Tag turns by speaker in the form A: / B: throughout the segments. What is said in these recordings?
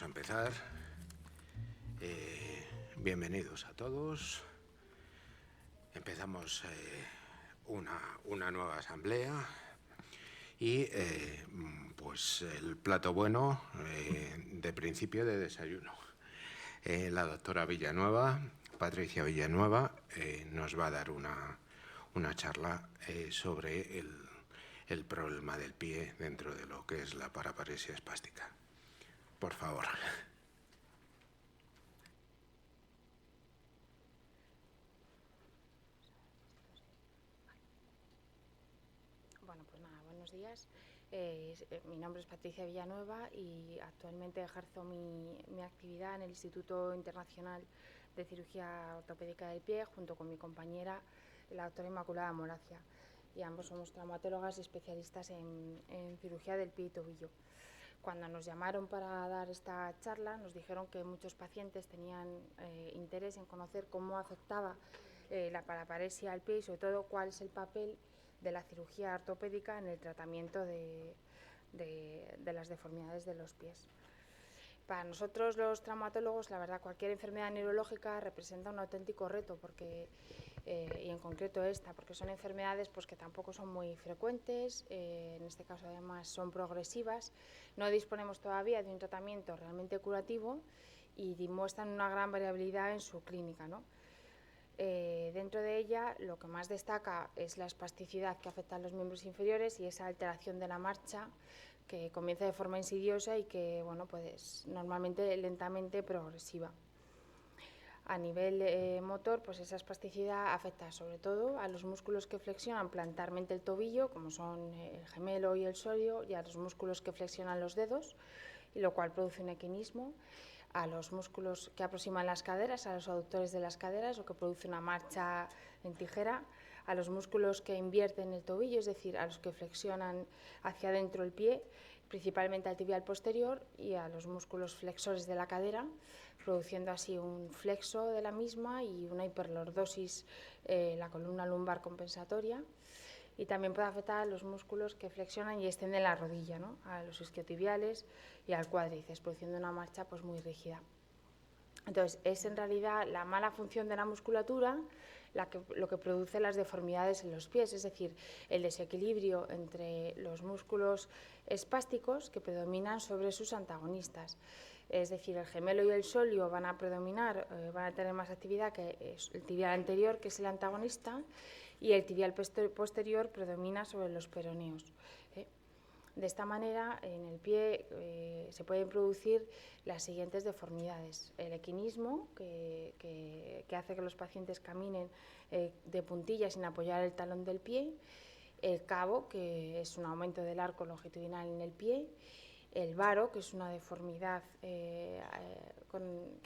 A: a empezar. Bienvenidos a todos. Empezamos una nueva asamblea y pues el plato bueno de principio de desayuno. La doctora Villanueva, Patricia Villanueva, nos va a dar una charla sobre el problema del pie dentro de lo que es la paraparesia espástica. Por favor.
B: Bueno, pues nada, buenos días. Mi nombre es Patricia Villanueva y actualmente ejerzo mi actividad en el Instituto Internacional de Cirugía Ortopédica del Pie junto con mi compañera, la doctora Inmaculada Moracia. Y ambos somos traumatólogas y especialistas en cirugía del pie y tobillo. Cuando nos llamaron para dar esta charla, nos dijeron que muchos pacientes tenían interés en conocer cómo afectaba la paraparesia al pie y sobre todo cuál es el papel de la cirugía ortopédica en el tratamiento de las deformidades de los pies. Para nosotros los traumatólogos, la verdad, cualquier enfermedad neurológica representa un auténtico reto, porque, y en concreto esta, porque son enfermedades pues, que tampoco son muy frecuentes, en este caso además son progresivas, no disponemos todavía de un tratamiento realmente curativo y demuestran una gran variabilidad en su clínica, ¿no? Dentro de ella lo que más destaca es la espasticidad que afecta a los miembros inferiores y esa alteración de la marcha que comienza de forma insidiosa y que bueno, pues normalmente lentamente progresiva. A nivel motor, pues esa espasticidad afecta sobre todo a los músculos que flexionan plantarmente el tobillo, como son el gemelo y el sóleo, y a los músculos que flexionan los dedos, y lo cual produce un equinismo, a los músculos que aproximan las caderas, a los aductores de las caderas, lo que produce una marcha en tijera, a los músculos que invierten el tobillo, es decir, a los que flexionan hacia adentro el pie, principalmente al tibial posterior, y a los músculos flexores de la cadera, produciendo así un flexo de la misma y una hiperlordosis, la columna lumbar compensatoria. Y también puede afectar a los músculos que flexionan y extienden la rodilla, ¿no? A los isquiotibiales y al cuádriceps, produciendo una marcha pues, muy rígida. Entonces, es en realidad la mala función de la musculatura lo que produce las deformidades en los pies, es decir, el desequilibrio entre los músculos espásticos que predominan sobre sus antagonistas. Es decir, el gemelo y el sóleo van a predominar, van a tener más actividad que el tibial anterior, que es el antagonista, y el tibial posterior predomina sobre los peroneos. De esta manera, en el pie se pueden producir las siguientes deformidades. El equinismo, que hace que los pacientes caminen de puntillas sin apoyar el talón del pie. El cabo, que es un aumento del arco longitudinal en el pie. El varo, que es una deformidad que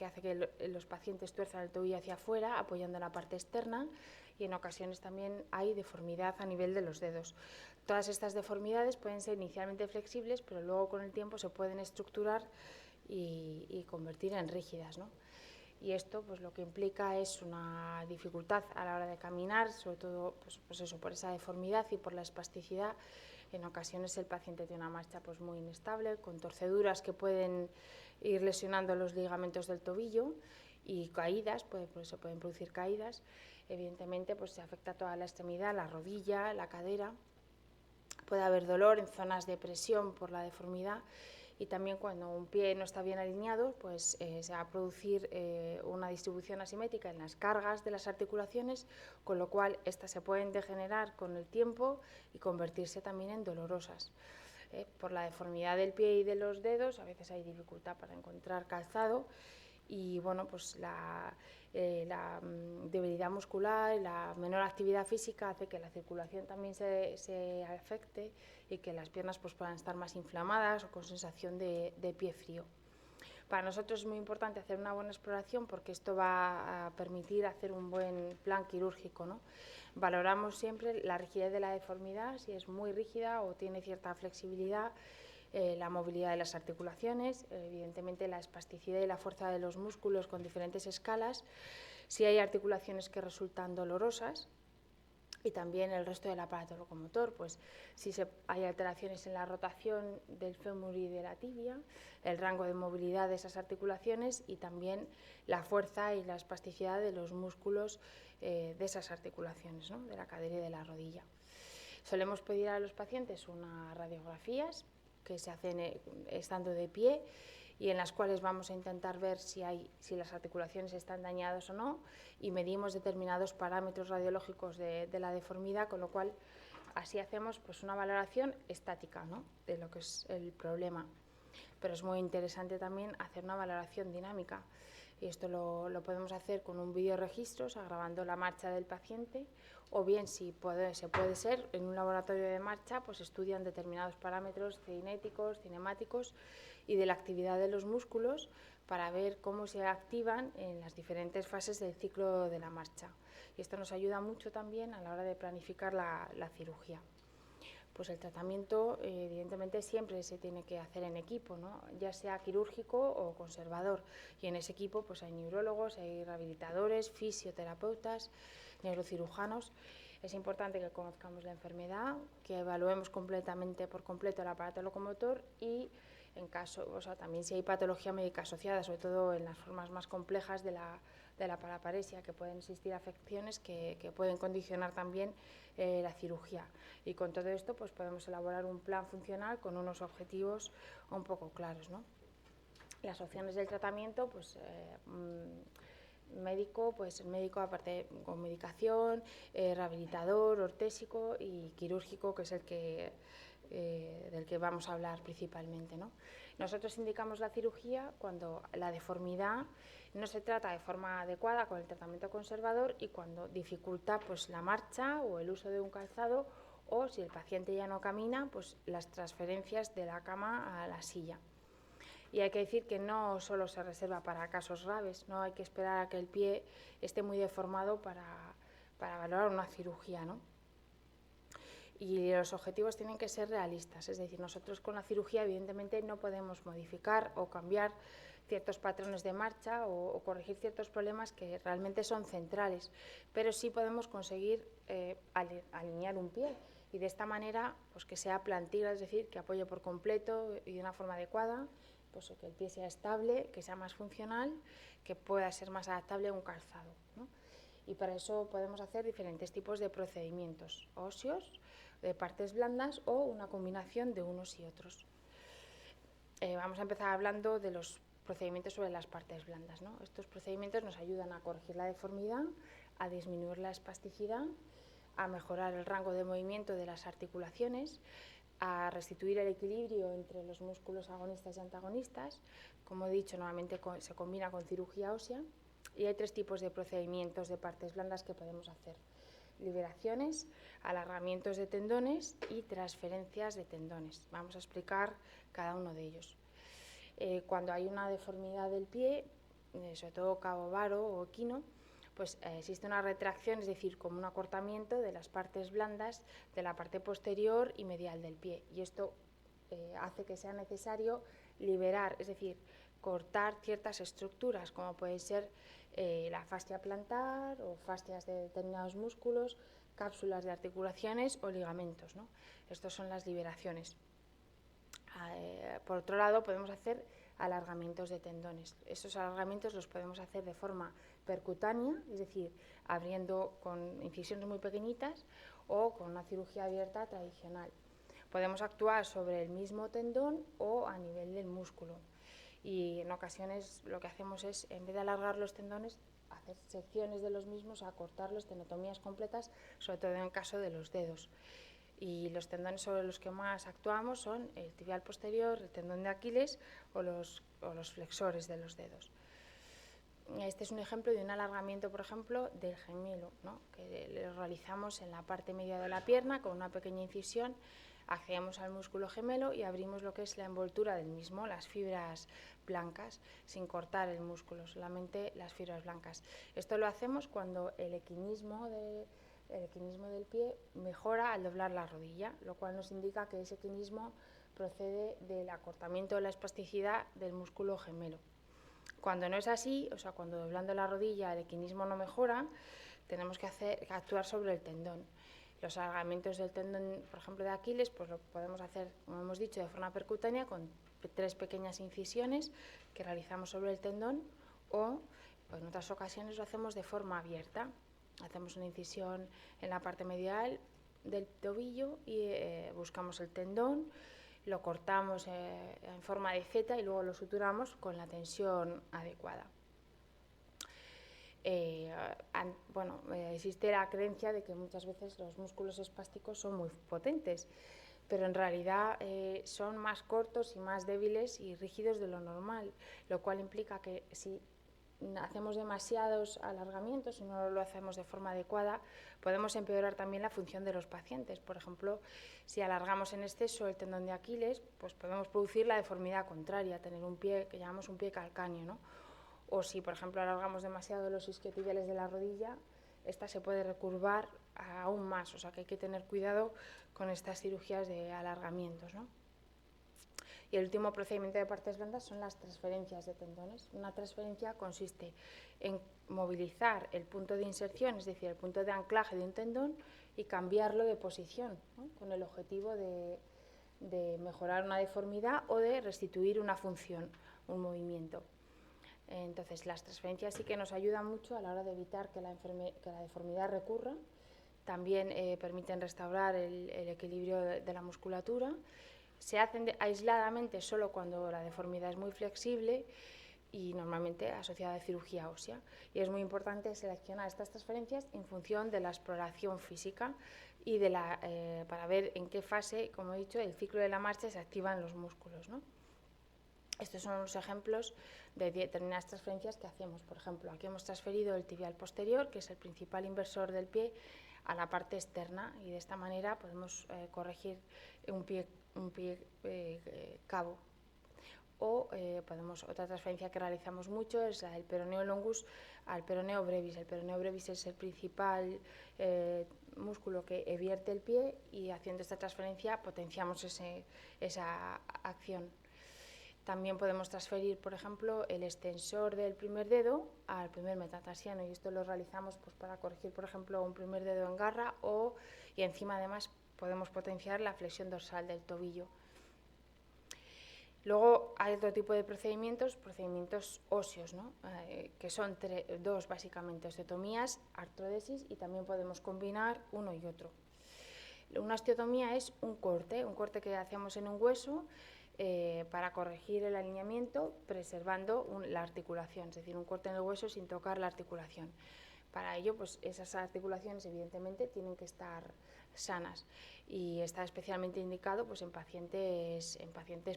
B: hace que los pacientes tuerzan el tobillo hacia afuera, apoyando la parte externa, y en ocasiones también hay deformidad a nivel de los dedos. Todas estas deformidades pueden ser inicialmente flexibles, pero luego con el tiempo se pueden estructurar y convertir en rígidas, ¿no? Y esto pues lo que implica es una dificultad a la hora de caminar, sobre todo pues eso, por esa deformidad y por la espasticidad. En ocasiones el paciente tiene una marcha pues muy inestable, con torceduras que pueden ir lesionando los ligamentos del tobillo y caídas, se pueden producir caídas. Evidentemente pues se afecta toda la extremidad, la rodilla, la cadera. Puede haber dolor en zonas de presión por la deformidad y también cuando un pie no está bien alineado, pues se va a producir una distribución asimétrica en las cargas de las articulaciones, con lo cual estas se pueden degenerar con el tiempo y convertirse también en dolorosas. Por la deformidad del pie y de los dedos, a veces hay dificultad para encontrar calzado y bueno, pues la debilidad muscular y la menor actividad física hace que la circulación también se afecte y que las piernas pues puedan estar más inflamadas o con sensación de pie frío. Para nosotros es muy importante hacer una buena exploración porque esto va a permitir hacer un buen plan quirúrgico, ¿no? Valoramos siempre la rigidez de la deformidad, si es muy rígida o tiene cierta flexibilidad, la movilidad de las articulaciones, evidentemente la espasticidad y la fuerza de los músculos con diferentes escalas, si hay articulaciones que resultan dolorosas, y también el resto del aparato locomotor, pues si hay alteraciones en la rotación del fémur y de la tibia, el rango de movilidad de esas articulaciones y también la fuerza y la espasticidad de los músculos de esas articulaciones, ¿no? De la cadera y de la rodilla. Solemos pedir a los pacientes unas radiografías que se hacen estando de pie y en las cuales vamos a intentar ver si las articulaciones están dañadas o no, y medimos determinados parámetros radiológicos de la deformidad, con lo cual así hacemos pues una valoración estática, ¿no?, de lo que es el problema. Pero es muy interesante también hacer una valoración dinámica, y esto lo podemos hacer con un videoregistro, o sea, grabando la marcha del paciente, o bien, si se puede ser, en un laboratorio de marcha, pues estudian determinados parámetros cinéticos, cinemáticos y de la actividad de los músculos para ver cómo se activan en las diferentes fases del ciclo de la marcha. Y esto nos ayuda mucho también a la hora de planificar la cirugía. Pues el tratamiento, evidentemente, siempre se tiene que hacer en equipo, ¿no?, ya sea quirúrgico o conservador. Y en ese equipo pues hay neurólogos, hay rehabilitadores, fisioterapeutas, neurocirujanos. Es importante que conozcamos la enfermedad, que evaluemos por completo el aparato locomotor y, en caso, también si hay patología médica asociada, sobre todo en las formas más complejas de la paraparesia, que pueden existir afecciones que pueden condicionar también la cirugía. Y con todo esto pues podemos elaborar un plan funcional con unos objetivos un poco claros, ¿no? Las opciones del tratamiento, pues médico, pues el médico, aparte con medicación, rehabilitador, ortésico y quirúrgico, que es el del que vamos a hablar principalmente, ¿no? Nosotros indicamos la cirugía cuando la deformidad no se trata de forma adecuada con el tratamiento conservador y cuando dificulta pues la marcha o el uso de un calzado, o si el paciente ya no camina, pues las transferencias de la cama a la silla. Y hay que decir que no solo se reserva para casos graves, no hay que esperar a que el pie esté muy deformado para valorar una cirugía, ¿no? Y los objetivos tienen que ser realistas, es decir, nosotros con la cirugía evidentemente no podemos modificar o cambiar ciertos patrones de marcha o corregir ciertos problemas que realmente son centrales, pero sí podemos conseguir alinear un pie y de esta manera pues que sea plantilla, es decir, que apoye por completo y de una forma adecuada, pues que el pie sea estable, que sea más funcional, que pueda ser más adaptable a un calzado, ¿no? Y para eso podemos hacer diferentes tipos de procedimientos óseos, de partes blandas o una combinación de unos y otros. Vamos a empezar hablando de los procedimientos sobre las partes blandas, ¿no? Estos procedimientos nos ayudan a corregir la deformidad, a disminuir la espasticidad, a mejorar el rango de movimiento de las articulaciones, a restituir el equilibrio entre los músculos agonistas y antagonistas. Como he dicho, normalmente se combina con cirugía ósea, y hay tres tipos de procedimientos de partes blandas que podemos hacer: liberaciones, alargamientos de tendones y transferencias de tendones. Vamos a explicar cada uno de ellos. Cuando hay una deformidad del pie, sobre todo cabo varo o equino, pues existe una retracción, es decir, como un acortamiento de las partes blandas de la parte posterior y medial del pie, y esto hace que sea necesario liberar, es decir, cortar ciertas estructuras, como puede ser la fascia plantar o fascias de determinados músculos, cápsulas de articulaciones o ligamentos, ¿no? Estas son las liberaciones. Por otro lado, podemos hacer alargamientos de tendones. Estos alargamientos los podemos hacer de forma percutánea, es decir, abriendo con incisiones muy pequeñitas, o con una cirugía abierta tradicional. Podemos actuar sobre el mismo tendón o a nivel del músculo. Y en ocasiones lo que hacemos es, en vez de alargar los tendones, hacer secciones de los mismos, acortarlos, tenotomías completas, sobre todo en el caso de los dedos. Y los tendones sobre los que más actuamos son el tibial posterior, el tendón de Aquiles o los flexores de los dedos. Este es un ejemplo de un alargamiento, por ejemplo, del gemelo, ¿no?, que lo realizamos en la parte media de la pierna con una pequeña incisión. Accedemos al músculo gemelo y abrimos lo que es la envoltura del mismo, las fibras blancas, sin cortar el músculo, solamente las fibras blancas. Esto lo hacemos cuando el equinismo del pie mejora al doblar la rodilla, lo cual nos indica que ese equinismo procede del acortamiento de la espasticidad del músculo gemelo. Cuando no es así, o sea, cuando doblando la rodilla el equinismo no mejora, tenemos que actuar sobre el tendón. Los alargamientos del tendón, por ejemplo, de Aquiles, pues lo podemos hacer, como hemos dicho, de forma percutánea con 3 pequeñas incisiones que realizamos sobre el tendón, o en otras ocasiones lo hacemos de forma abierta. Hacemos una incisión en la parte medial del tobillo y buscamos el tendón, lo cortamos en forma de Z y luego lo suturamos con la tensión adecuada. Existe la creencia de que muchas veces los músculos espásticos son muy potentes, pero en realidad son más cortos y más débiles y rígidos de lo normal, lo cual implica que si hacemos demasiados alargamientos y no lo hacemos de forma adecuada, podemos empeorar también la función de los pacientes. Por ejemplo, si alargamos en exceso el tendón de Aquiles, pues podemos producir la deformidad contraria, tener un pie que llamamos un pie calcáneo, ¿no? O si, por ejemplo, alargamos demasiado los isquiotibiales de la rodilla, esta se puede recurvar aún más, o sea que hay que tener cuidado con estas cirugías de alargamientos, ¿no? Y el último procedimiento de partes blandas son las transferencias de tendones. Una transferencia consiste en movilizar el punto de inserción, es decir, el punto de anclaje de un tendón, y cambiarlo de posición, ¿no? Con el objetivo de mejorar una deformidad o de restituir una función, un movimiento. Entonces, las transferencias sí que nos ayudan mucho a la hora de evitar que la deformidad recurra. También permiten restaurar el equilibrio de la musculatura. Se hacen aisladamente solo cuando la deformidad es muy flexible y normalmente asociada a cirugía ósea. Y es muy importante seleccionar estas transferencias en función de la exploración física y para ver en qué fase, como he dicho, el ciclo de la marcha se activan los músculos, ¿no? Estos son los ejemplos de determinadas transferencias que hacemos. Por ejemplo, aquí hemos transferido el tibial posterior, que es el principal inversor del pie, a la parte externa, y de esta manera podemos corregir un pie cabo. O otra transferencia que realizamos mucho es la del peroneo longus al peroneo brevis. El peroneo brevis es el principal músculo que evierte el pie, y haciendo esta transferencia potenciamos esa acción. También podemos transferir, por ejemplo, el extensor del primer dedo al primer metatarsiano, y esto lo realizamos pues, para corregir, por ejemplo, un primer dedo en garra, y encima además podemos potenciar la flexión dorsal del tobillo. Luego hay otro tipo de procedimientos óseos, ¿no? Que son 2 básicamente: osteotomías, artrodesis, y también podemos combinar uno y otro. Una osteotomía es un corte que hacemos en un hueso para corregir el alineamiento, preservando la articulación, es decir, un corte en el hueso sin tocar la articulación. Para ello, pues esas articulaciones evidentemente tienen que estar sanas, y está especialmente indicado pues, en pacientes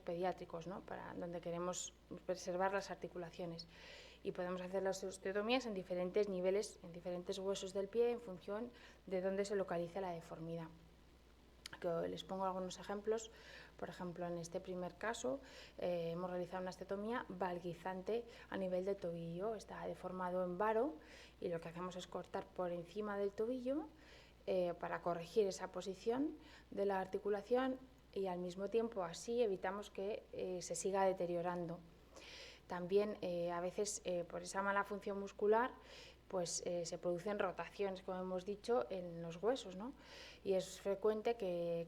B: pediátricos, ¿no? Donde queremos preservar las articulaciones. Y podemos hacer las osteotomías en diferentes niveles, en diferentes huesos del pie, en función de dónde se localiza la deformidad. Les pongo algunos ejemplos. Por ejemplo, en este primer caso hemos realizado una osteotomía valguizante a nivel del tobillo. Está deformado en varo, y lo que hacemos es cortar por encima del tobillo para corregir esa posición de la articulación, y al mismo tiempo así evitamos que se siga deteriorando. También a veces por esa mala función muscular pues se producen rotaciones, como hemos dicho, en los huesos, ¿no? Y es frecuente que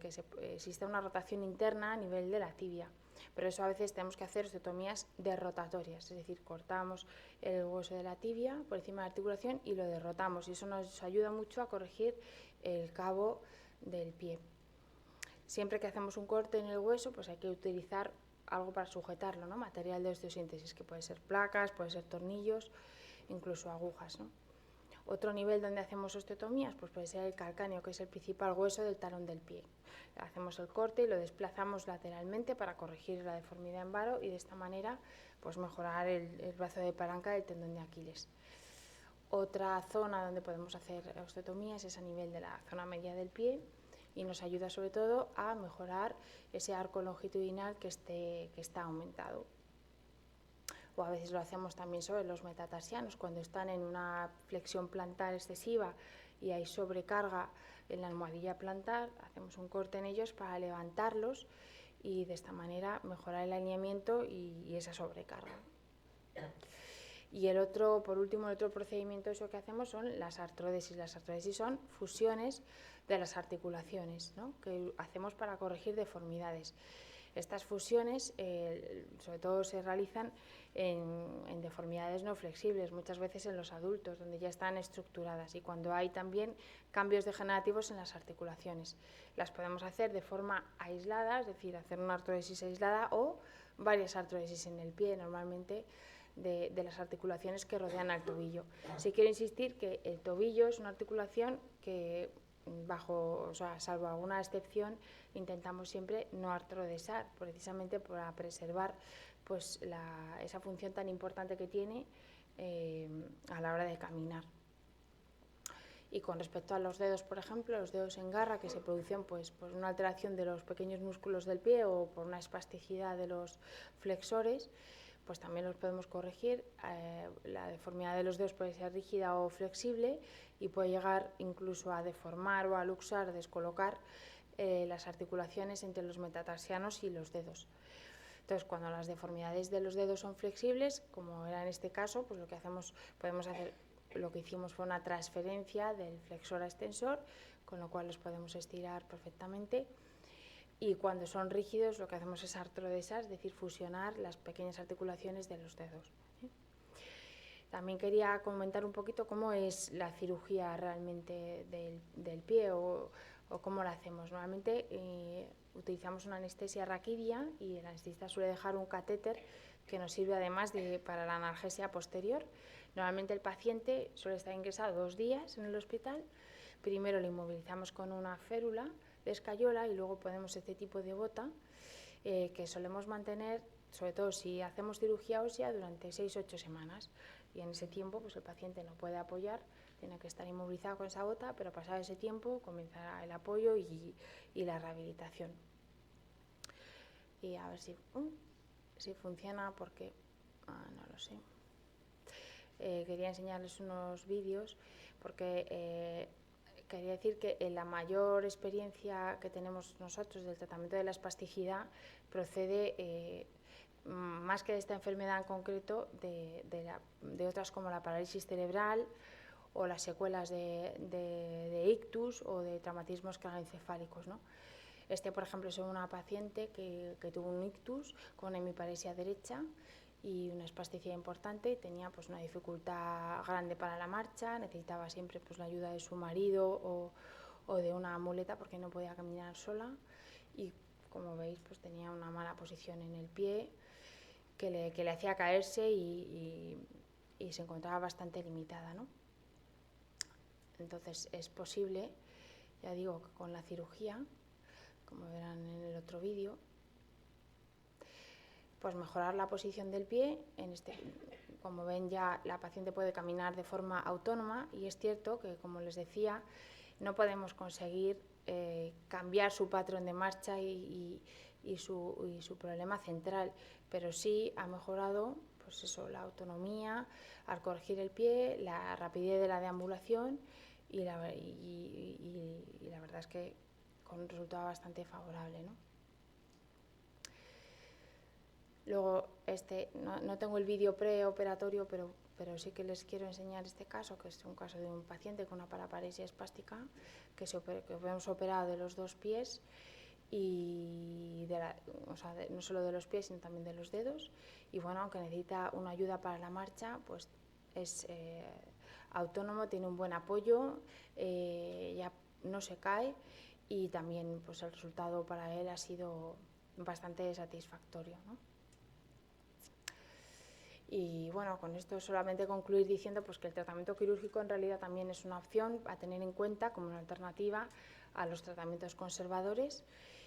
B: exista una rotación interna a nivel de la tibia. Pero eso a veces tenemos que hacer osteotomías derrotatorias, es decir, cortamos el hueso de la tibia por encima de la articulación y lo derrotamos, y eso nos ayuda mucho a corregir el cabo del pie. Siempre que hacemos un corte en el hueso, pues hay que utilizar algo para sujetarlo, ¿no? Material de osteosíntesis, que puede ser placas, puede ser tornillos, incluso agujas, ¿no? Otro nivel donde hacemos osteotomías pues puede ser el calcáneo, que es el principal hueso del talón del pie. Hacemos el corte y lo desplazamos lateralmente para corregir la deformidad en varo, y de esta manera pues mejorar el brazo de palanca del tendón de Aquiles. Otra zona donde podemos hacer osteotomías es a nivel de la zona media del pie, y nos ayuda sobre todo a mejorar ese arco longitudinal que está aumentado. O a veces lo hacemos también sobre los metatarsianos, cuando están en una flexión plantar excesiva y hay sobrecarga en la almohadilla plantar, hacemos un corte en ellos para levantarlos y de esta manera mejorar el alineamiento y esa sobrecarga. Y por último, el otro procedimiento que hacemos son las artrodesis. Las artrodesis son fusiones de las articulaciones, ¿no?, que hacemos para corregir deformidades. Estas fusiones, sobre todo, se realizan en deformidades no flexibles, muchas veces en los adultos, donde ya están estructuradas, y cuando hay también cambios degenerativos en las articulaciones. Las podemos hacer de forma aislada, es decir, hacer una artrodesis aislada o varias artrodesis en el pie, normalmente de las articulaciones que rodean al tobillo. Sí quiero insistir que el tobillo es una articulación que, salvo alguna excepción, intentamos siempre no artrodesar, precisamente para preservar pues esa función tan importante que tiene a la hora de caminar. Y con respecto a los dedos, por ejemplo, los dedos en garra, que se producen pues, por una alteración de los pequeños músculos del pie o por una espasticidad de los flexores, pues también los podemos corregir. La deformidad de los dedos puede ser rígida o flexible y puede llegar incluso a deformar o a luxar, descolocar las articulaciones entre los metatarsianos y los dedos. Entonces, cuando las deformidades de los dedos son flexibles, como era en este caso, pues lo que hicimos fue una transferencia del flexor a extensor, con lo cual los podemos estirar perfectamente. Y cuando son rígidos, lo que hacemos es artrodesar, es decir, fusionar las pequeñas articulaciones de los dedos. También quería comentar un poquito cómo es la cirugía realmente del pie o cómo la hacemos. Normalmente utilizamos una anestesia raquidia y el anestesista suele dejar un catéter que nos sirve además para la analgesia posterior. Normalmente el paciente suele estar ingresado 2 días en el hospital. Primero le inmovilizamos con una férula de escayola y luego ponemos este tipo de bota que solemos mantener, sobre todo si hacemos cirugía ósea, durante 6-8 semanas. Y en ese tiempo pues el paciente no puede apoyar, tiene que estar inmovilizado con esa bota, pero pasado ese tiempo comenzará el apoyo y la rehabilitación. Y a ver si funciona, porque no lo sé. Quería enseñarles unos vídeos porque quería decir que la mayor experiencia que tenemos nosotros del tratamiento de la espasticidad procede más que de esta enfermedad en concreto, de otras como la parálisis cerebral o las secuelas de ictus o de traumatismos craneoencefálicos, ¿no? Por ejemplo, es una paciente que tuvo un ictus con hemiparesia derecha y una espasticidad importante, y tenía pues una dificultad grande para la marcha, necesitaba siempre pues la ayuda de su marido o de una muleta porque no podía caminar sola, y como veis pues tenía una mala posición en el pie que le hacía caerse y se encontraba bastante limitada, ¿no? Entonces es posible, ya digo, que con la cirugía, como verán en el otro vídeo, pues mejorar la posición del pie. Como ven, ya la paciente puede caminar de forma autónoma, y es cierto que, como les decía, no podemos conseguir cambiar su patrón de marcha y su problema central, pero sí ha mejorado pues eso, la autonomía al corregir el pie, la rapidez de la deambulación y la verdad es que con un resultado bastante favorable, ¿no? Luego, no tengo el vídeo preoperatorio, pero sí que les quiero enseñar este caso, que es un caso de un paciente con una paraparesia espástica que hemos operado de los 2 pies, y no solo de los pies, sino también de los dedos. Y bueno, aunque necesita una ayuda para la marcha, pues es autónomo, tiene un buen apoyo, ya no se cae, y también pues el resultado para él ha sido bastante satisfactorio, ¿no? Y bueno, con esto solamente concluir diciendo pues que el tratamiento quirúrgico en realidad también es una opción a tener en cuenta como una alternativa a los tratamientos conservadores,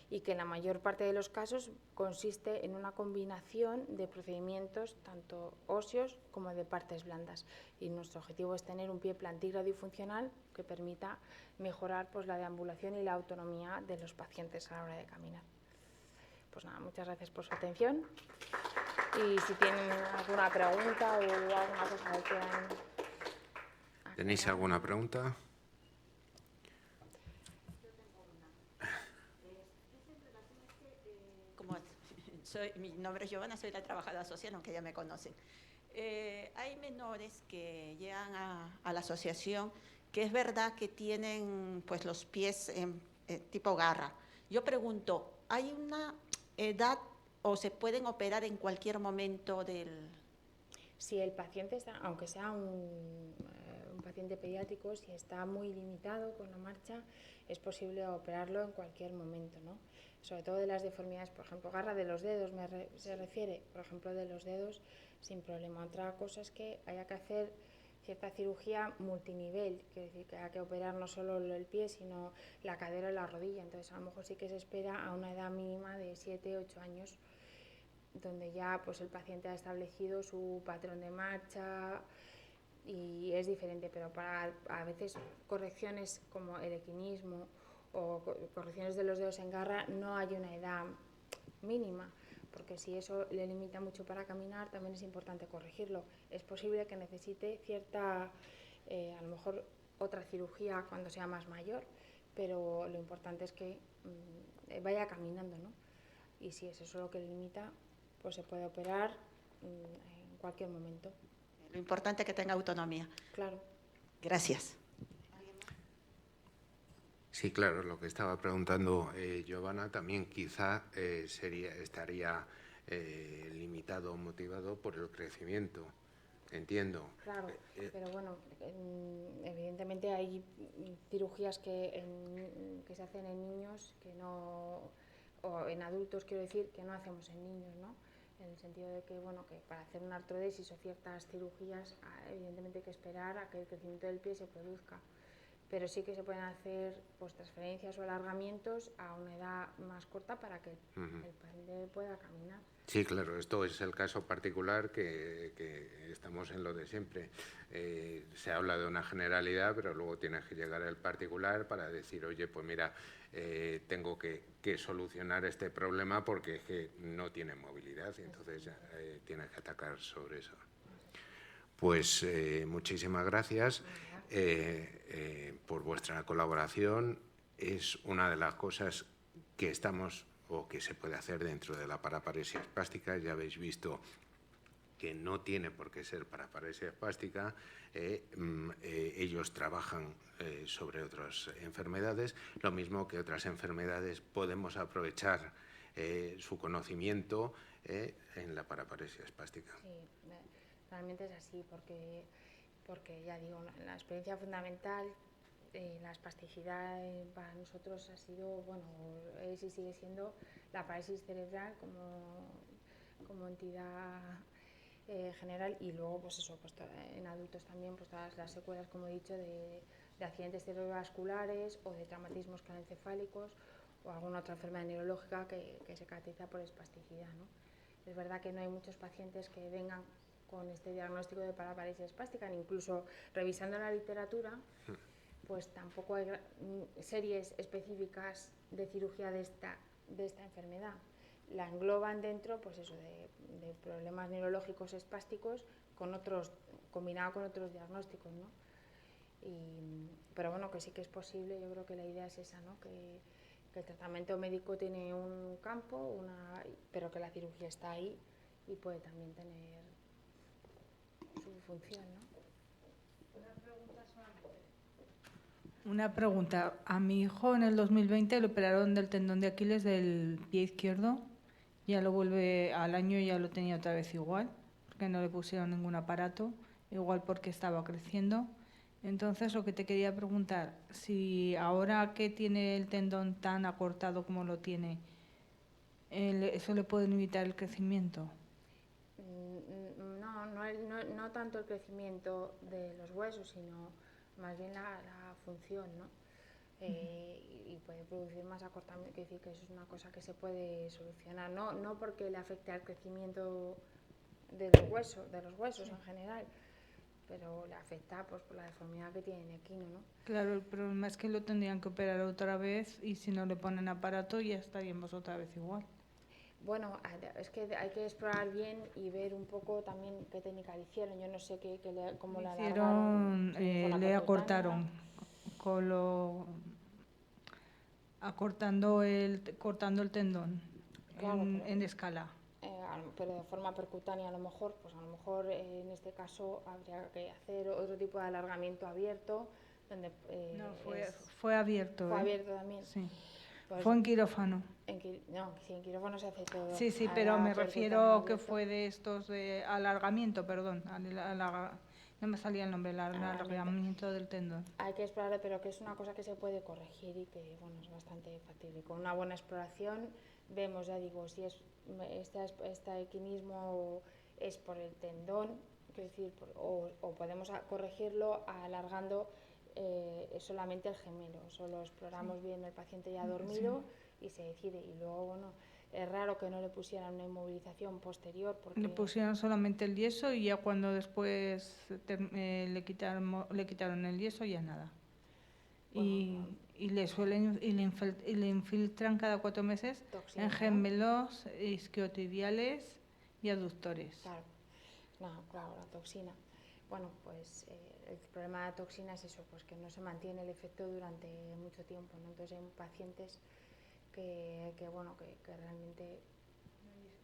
B: y que en la mayor parte de los casos consiste en una combinación de procedimientos tanto óseos como de partes blandas, y nuestro objetivo es tener un pie plantígrado y funcional que permita mejorar pues la deambulación y la autonomía de los pacientes a la hora de caminar. Pues nada, muchas gracias por su atención, y si tienen alguna pregunta o alguna cosa que quieran...
A: ¿Tenéis alguna pregunta?
C: Mi nombre es Giovanna, soy la trabajadora social, aunque ya me conocen. Hay menores que llegan a la asociación que es verdad que tienen pues los pies tipo garra. Yo pregunto, ¿hay una edad o se pueden operar en cualquier momento del...?
B: Si el paciente está, aunque sea un paciente pediátrico, si está muy limitado con la marcha, es posible operarlo en cualquier momento, ¿no? Sobre todo de las deformidades, por ejemplo, garra de los dedos, se refiere, por ejemplo, de los dedos, sin problema. Otra cosa es que haya que hacer cierta cirugía multinivel, quiere decir que haya que operar no solo el pie, sino la cadera y la rodilla. Entonces, a lo mejor sí que se espera a una edad mínima de 7-8 años, donde ya pues el paciente ha establecido su patrón de marcha y es diferente, pero para a veces correcciones como el equinismo o correcciones de los dedos en garra no hay una edad mínima, porque si eso le limita mucho para caminar también es importante corregirlo. Es posible que necesite cierta, a lo mejor otra cirugía cuando sea más mayor, pero lo importante es que vaya caminando, ¿no? Y si es eso lo que le limita, pues se puede operar en cualquier momento.
C: Lo importante es que tenga autonomía.
B: Claro.
C: Gracias.
A: Sí, claro, lo que estaba preguntando Giovanna también quizá estaría limitado o motivado por el crecimiento, entiendo.
B: Claro, pero bueno, evidentemente hay cirugías que se hacen en niños que no, o en adultos, quiero decir, que no hacemos en niños, ¿no? En el sentido de que, bueno, que para hacer una artrodesis o ciertas cirugías, evidentemente hay que esperar a que el crecimiento del pie se produzca. Pero sí que se pueden hacer pues transferencias o alargamientos a una edad más corta para que el paciente pueda caminar.
A: Sí, claro, esto es el caso particular que estamos en lo de siempre. Se habla de una generalidad, pero luego tienes que llegar al particular para decir, oye, pues mira, tengo que solucionar este problema porque es que no tiene movilidad y entonces tienes que atacar sobre eso. Pues muchísimas gracias por vuestra colaboración. Es una de las cosas que estamos o que se puede hacer dentro de la paraparesia espástica. Ya habéis visto que no tiene por qué ser paraparesia espástica. Ellos trabajan sobre otras enfermedades, lo mismo que otras enfermedades podemos aprovechar su conocimiento en la paraparesia espástica.
B: Sí, realmente es así, porque ya digo, la experiencia fundamental, la espasticidad para nosotros ha sido, bueno, es y sigue siendo la parálisis cerebral como entidad general, y luego pues eso, pues en adultos también pues todas las secuelas, como he dicho, de accidentes cerebrovasculares o de traumatismos craneoencefálicos o alguna otra enfermedad neurológica que se caracteriza por espasticidad, ¿no? Es verdad que no hay muchos pacientes que vengan con este diagnóstico de paraparesia espástica, incluso revisando la literatura, pues tampoco hay series específicas de cirugía de esta enfermedad. La engloban dentro, pues eso, de problemas neurológicos espásticos combinado con otros diagnósticos, ¿no? Pero bueno, que sí que es posible. Yo creo que la idea es esa, ¿no? Que el tratamiento médico tiene un campo, pero que la cirugía está ahí y puede también tener su función, ¿no?
D: Una pregunta. A mi hijo en el 2020 le operaron del tendón de Aquiles del pie izquierdo. Ya lo vuelve al año y ya lo tenía otra vez igual, porque no le pusieron ningún aparato, igual porque estaba creciendo. Entonces, lo que te quería preguntar, si ahora que tiene el tendón tan acortado como lo tiene, ¿eso le puede limitar el crecimiento?
B: No tanto el crecimiento de los huesos, sino más bien la función, ¿no? Y puede producir más acortamiento, quiere decir que eso es una cosa que se puede solucionar, no porque le afecte al crecimiento de los huesos en general, pero le afecta pues por la deformidad que tiene en equino, ¿no?
D: Claro, el problema es que lo tendrían que operar otra vez y si no le ponen aparato ya estaríamos otra vez igual.
B: Bueno, es que hay que explorar bien y ver un poco también qué técnica le hicieron. Yo no sé cómo la alargaron.
D: Le acortaron cortando el tendón, claro, en escala.
B: pero de forma percutánea a lo mejor, pues a lo mejor en este caso habría que hacer otro tipo de alargamiento abierto, donde
D: No, fue abierto.
B: fue
D: ¿eh?
B: abierto también.
D: Sí.
B: Pues,
D: Fue en quirófano.
B: no, si en quirófano se hace todo.
D: Sí, sí,
B: Ahora
D: pero me
B: percutáneo
D: refiero que
B: abierto.
D: fue de estos de alargamiento, perdón. No me salía el nombre, el alargamiento del tendón.
B: Hay que explorar, pero que es una cosa que se puede corregir y que bueno, es bastante factible. Con una buena exploración vemos, ya digo, si es este equinismo es por el tendón, quiero decir, o podemos corregirlo alargando solamente el gemelo. Solo exploramos bien el paciente ya dormido y se decide. Y luego, bueno, es raro que no le pusieran una inmovilización posterior. Porque
D: Le pusieron solamente el yeso y ya cuando después le quitaron el yeso ya nada.
B: Bueno,
D: Y le infiltran cada 4 meses
B: toxina,
D: en
B: ¿no?
D: gemelos isquiotibiales y aductores.
B: Claro, no, claro, la toxina. Bueno, pues el problema de la toxina es eso, pues que no se mantiene el efecto durante mucho tiempo, ¿no? Entonces hay pacientes que realmente...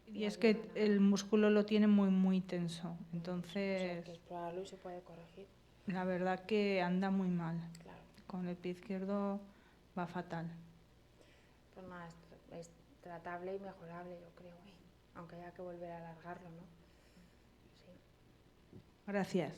D: Y
B: no
D: es que
B: llegan a-
D: el músculo lo tiene muy, muy tenso.
B: Pues hay
D: Entonces,
B: que explorarlo y se puede corregir,
D: la verdad que anda muy mal.
B: claro.
D: Con el pie izquierdo va fatal.
B: Pues nada, es tratable y mejorable, yo creo, aunque haya que volver a alargarlo, ¿no? Sí.
D: Gracias.